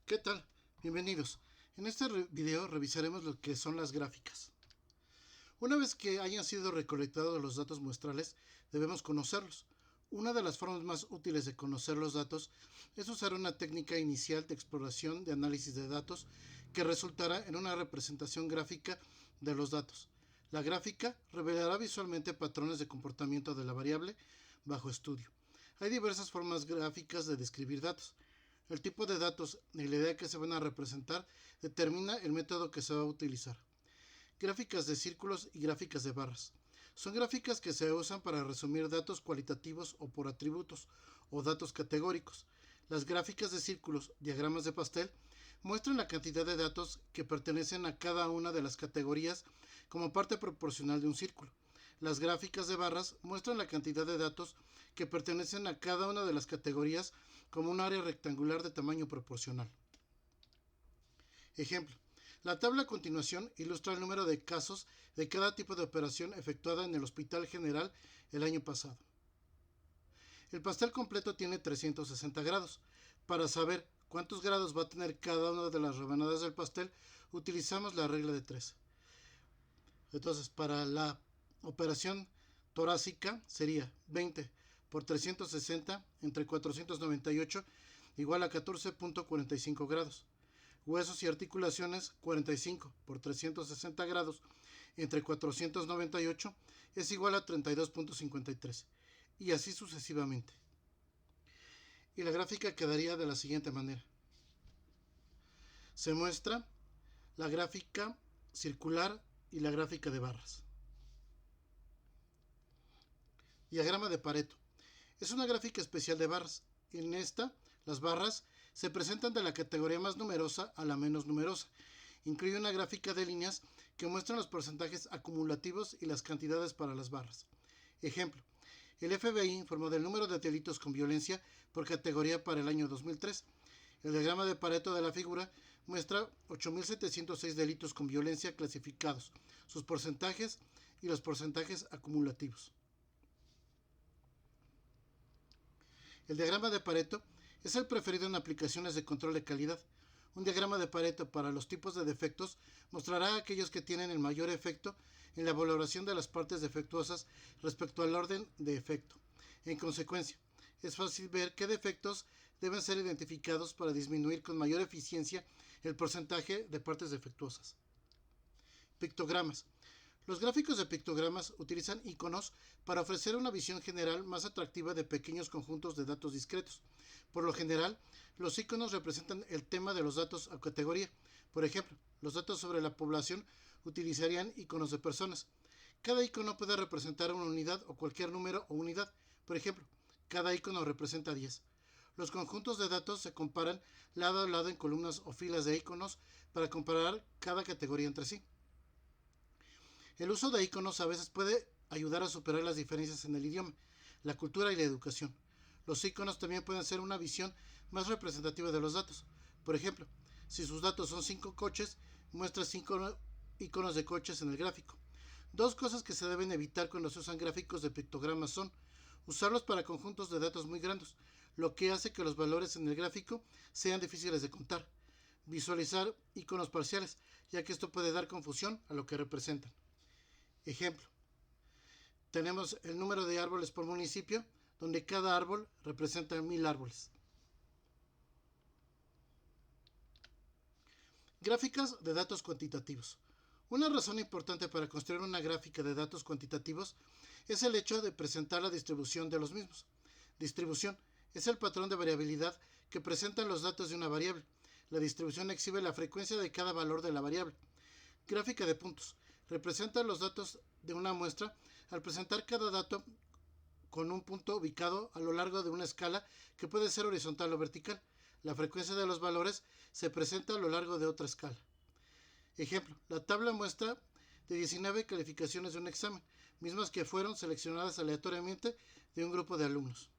¿Qué tal? Bienvenidos. En este video revisaremos lo que son las gráficas. Una vez que hayan sido recolectados los datos muestrales, debemos conocerlos. Una de las formas más útiles de conocer los datos es usar una técnica inicial de exploración de análisis de datos que resultará en una representación gráfica de los datos. La gráfica revelará visualmente patrones de comportamiento de la variable bajo estudio. Hay diversas formas gráficas de describir datos. El tipo de datos y la idea que se van a representar determina el método que se va a utilizar. Gráficas de círculos y gráficas de barras. Son gráficas que se usan para resumir datos cualitativos o por atributos o datos categóricos. Las gráficas de círculos, diagramas de pastel, muestran la cantidad de datos que pertenecen a cada una de las categorías como parte proporcional de un círculo. Las gráficas de barras muestran la cantidad de datos que pertenecen a cada una de las categorías como un área rectangular de tamaño proporcional. Ejemplo. La tabla a continuación ilustra el número de casos de cada tipo de operación efectuada en el Hospital General el año pasado. El pastel completo tiene 360 grados. Para saber cuántos grados va a tener cada una de las rebanadas del pastel, utilizamos la regla de 3. Entonces, para la operación torácica sería 20 por 360 entre 498 igual a 14.45 grados. Huesos y articulaciones, 45 por 360 grados entre 498 es igual a 32.53. Y así sucesivamente. Y la gráfica quedaría de la siguiente manera. Se muestra la gráfica circular y la gráfica de barras. Diagrama de Pareto. Es una gráfica especial de barras. En esta, las barras se presentan de la categoría más numerosa a la menos numerosa. Incluye una gráfica de líneas que muestran los porcentajes acumulativos y las cantidades para las barras. Ejemplo, el FBI informó del número de delitos con violencia por categoría para el año 2003. El diagrama de Pareto de la figura muestra 8.706 delitos con violencia clasificados, sus porcentajes y los porcentajes acumulativos. El diagrama de Pareto es el preferido en aplicaciones de control de calidad. Un diagrama de Pareto para los tipos de defectos mostrará a aquellos que tienen el mayor efecto en la valoración de las partes defectuosas respecto al orden de efecto. En consecuencia, es fácil ver qué defectos deben ser identificados para disminuir con mayor eficiencia el porcentaje de partes defectuosas. Pictogramas. Los gráficos de pictogramas utilizan iconos para ofrecer una visión general más atractiva de pequeños conjuntos de datos discretos. Por lo general, los iconos representan el tema de los datos a categoría. Por ejemplo, los datos sobre la población utilizarían iconos de personas. Cada icono puede representar una unidad o cualquier número o unidad. Por ejemplo, cada icono representa 10. Los conjuntos de datos se comparan lado a lado en columnas o filas de iconos para comparar cada categoría entre sí. El uso de iconos a veces puede ayudar a superar las diferencias en el idioma, la cultura y la educación. Los iconos también pueden ser una visión más representativa de los datos. Por ejemplo, si sus datos son 5 coches, muestra 5 iconos de coches en el gráfico. Dos cosas que se deben evitar cuando se usan gráficos de pictogramas son usarlos para conjuntos de datos muy grandes, lo que hace que los valores en el gráfico sean difíciles de contar. Visualizar iconos parciales, ya que esto puede dar confusión a lo que representan. Ejemplo, tenemos el número de árboles por municipio, donde cada árbol representa 1000 árboles. Gráficas de datos cuantitativos. Una razón importante para construir una gráfica de datos cuantitativos es el hecho de presentar la distribución de los mismos. Distribución es el patrón de variabilidad que presentan los datos de una variable. La distribución exhibe la frecuencia de cada valor de la variable. Gráfica de puntos. Representa los datos de una muestra al presentar cada dato con un punto ubicado a lo largo de una escala que puede ser horizontal o vertical. La frecuencia de los valores se presenta a lo largo de otra escala. Ejemplo, la tabla muestra de 19 calificaciones de un examen, mismas que fueron seleccionadas aleatoriamente de un grupo de alumnos.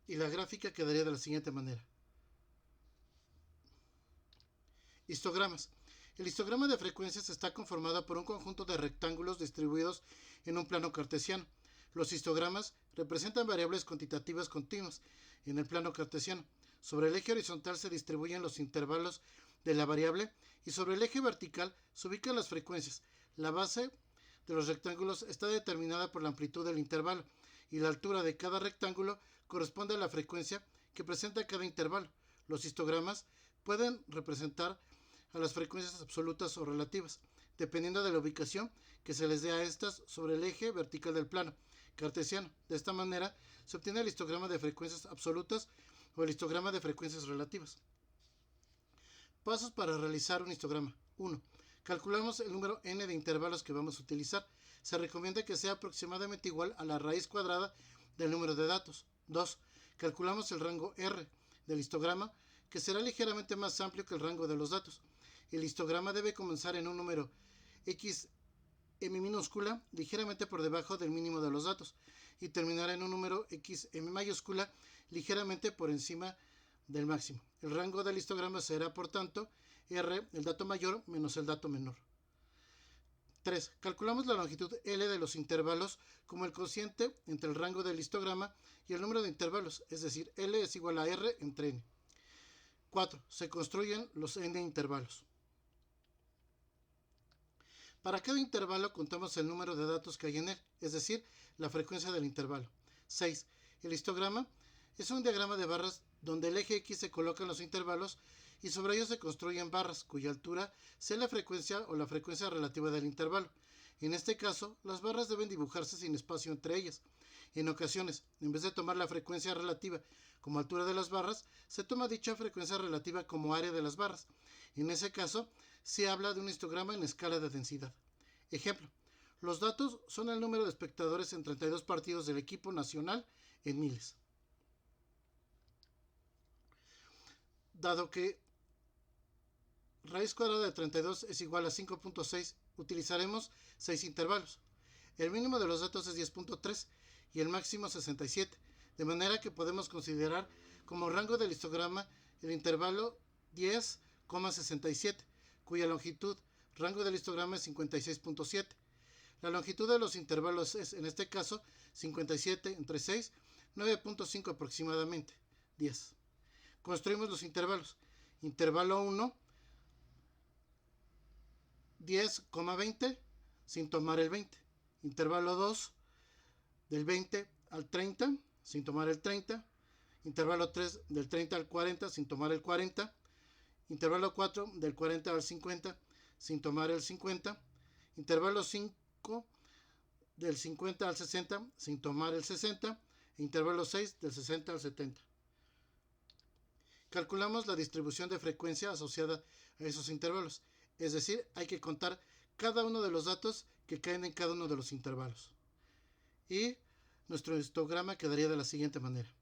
Y la gráfica quedaría de la siguiente manera. Histogramas. El histograma de frecuencias está conformado por un conjunto de rectángulos distribuidos en un plano cartesiano. Los histogramas representan variables cuantitativas continuas en el plano cartesiano. Sobre el eje horizontal se distribuyen los intervalos de la variable y sobre el eje vertical se ubican las frecuencias. La base de los rectángulos está determinada por la amplitud del intervalo y la altura de cada rectángulo corresponde a la frecuencia que presenta cada intervalo. Los histogramas pueden representar a las frecuencias absolutas o relativas, dependiendo de la ubicación que se les dé a estas sobre el eje vertical del plano cartesiano. De esta manera se obtiene el histograma de frecuencias absolutas o el histograma de frecuencias relativas. Pasos para realizar un histograma. 1. Calculamos el número n de intervalos que vamos a utilizar. Se recomienda que sea aproximadamente igual a la raíz cuadrada del número de datos. 2. Calculamos el rango R del histograma, que será ligeramente más amplio que el rango de los datos. El histograma debe comenzar en un número x m minúscula ligeramente por debajo del mínimo de los datos y terminará en un número x m mayúscula ligeramente por encima del máximo. El rango del histograma será, por tanto, R, el dato mayor, menos el dato menor. 3. Calculamos la longitud L de los intervalos como el cociente entre el rango del histograma y el número de intervalos, es decir, L es igual a R entre N. 4. Se construyen los N intervalos. Para cada intervalo contamos el número de datos que hay en él, es decir, la frecuencia del intervalo. 6. El histograma es un diagrama de barras donde el eje X se coloca en los intervalos y sobre ellos se construyen barras cuya altura sea la frecuencia o la frecuencia relativa del intervalo. En este caso, las barras deben dibujarse sin espacio entre ellas. En ocasiones, en vez de tomar la frecuencia relativa como altura de las barras, se toma dicha frecuencia relativa como área de las barras. En ese caso, se habla de un histograma en escala de densidad. Ejemplo: los datos son el número de espectadores en 32 partidos del equipo nacional en miles. Dado que raíz cuadrada de 32 es igual a 5.6, utilizaremos 6 intervalos. El mínimo de los datos es 10.3 y el máximo 67, de manera que podemos considerar como rango del histograma el intervalo 10,67, cuya longitud rango del histograma es 56.7. La longitud de los intervalos es, en este caso, 57 entre 6, 9.5 aproximadamente, 10. Construimos los intervalos. Intervalo 1, 10,20 sin tomar el 20. Intervalo 2, del 20 al 30 sin tomar el 30. Intervalo 3, del 30 al 40 sin tomar el 40. Intervalo 4, del 40 al 50 sin tomar el 50. Intervalo 5, del 50 al 60 sin tomar el 60. Intervalo 6, del 60 al 70. Calculamos la distribución de frecuencia asociada a esos intervalos, es decir, hay que contar cada uno de los datos que caen en cada uno de los intervalos. Y nuestro histograma quedaría de la siguiente manera.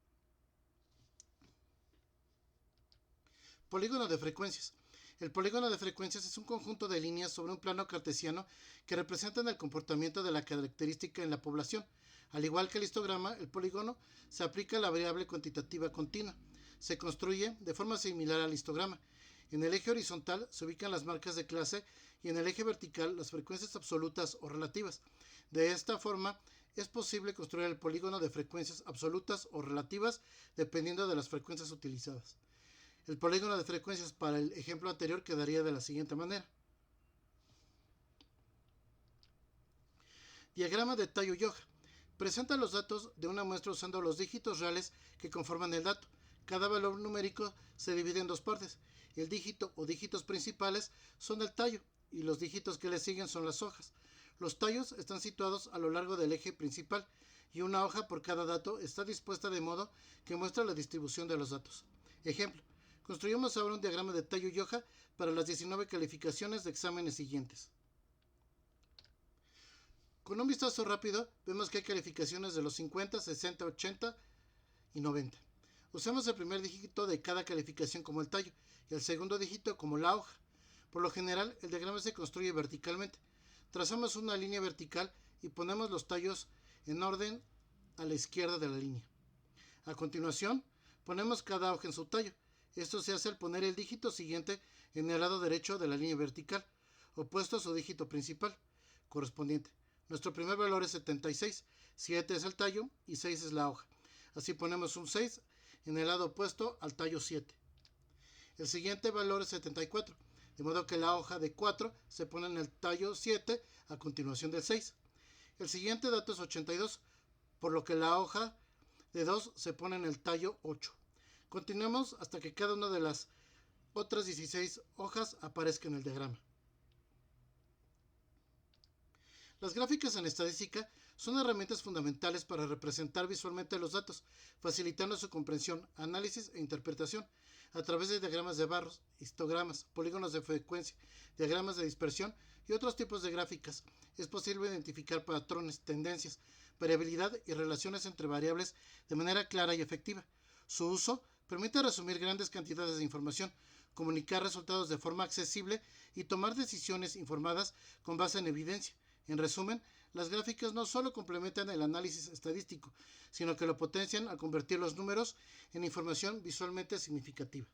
Polígono de frecuencias. El polígono de frecuencias es un conjunto de líneas sobre un plano cartesiano que representan el comportamiento de la característica en la población. Al igual que el histograma, el polígono se aplica a la variable cuantitativa continua. Se construye de forma similar al histograma. En el eje horizontal se ubican las marcas de clase y en el eje vertical las frecuencias absolutas o relativas. De esta forma, es posible construir el polígono de frecuencias absolutas o relativas dependiendo de las frecuencias utilizadas. El polígono de frecuencias para el ejemplo anterior quedaría de la siguiente manera. Diagrama de Taylor-Yoja. Presenta los datos de una muestra usando los dígitos reales que conforman el dato. Cada valor numérico se divide en dos partes. El dígito o dígitos principales son el tallo y los dígitos que le siguen son las hojas. Los tallos están situados a lo largo del eje principal y una hoja por cada dato está dispuesta de modo que muestra la distribución de los datos. Ejemplo: construyamos ahora un diagrama de Taylor-Yoja para las 19 calificaciones de exámenes siguientes. Con un vistazo rápido vemos que hay calificaciones de los 50, 60, 80 y 90. Usamos el primer dígito de cada calificación como el tallo y el segundo dígito como la hoja. Por lo general, el diagrama se construye verticalmente. Trazamos una línea vertical y ponemos los tallos en orden a la izquierda de la línea. A continuación, ponemos cada hoja en su tallo. Esto se hace al poner el dígito siguiente en el lado derecho de la línea vertical, opuesto a su dígito principal correspondiente. Nuestro primer valor es 76, 7 es el tallo y 6 es la hoja. Así ponemos un 6 en el lado opuesto al tallo 7. El siguiente valor es 74, de modo que la hoja de 4 se pone en el tallo 7 a continuación del 6. El siguiente dato es 82, por lo que la hoja de 2 se pone en el tallo 8. Continuemos hasta que cada una de las otras 16 hojas aparezca en el diagrama. Las gráficas en estadística son herramientas fundamentales para representar visualmente los datos, facilitando su comprensión, análisis e interpretación a través de diagramas de barras, histogramas, polígonos de frecuencia, diagramas de dispersión y otros tipos de gráficas. Es posible identificar patrones, tendencias, variabilidad y relaciones entre variables de manera clara y efectiva. Su uso permite resumir grandes cantidades de información, comunicar resultados de forma accesible y tomar decisiones informadas con base en evidencia. En resumen, las gráficas no solo complementan el análisis estadístico, sino que lo potencian al convertir los números en información visualmente significativa.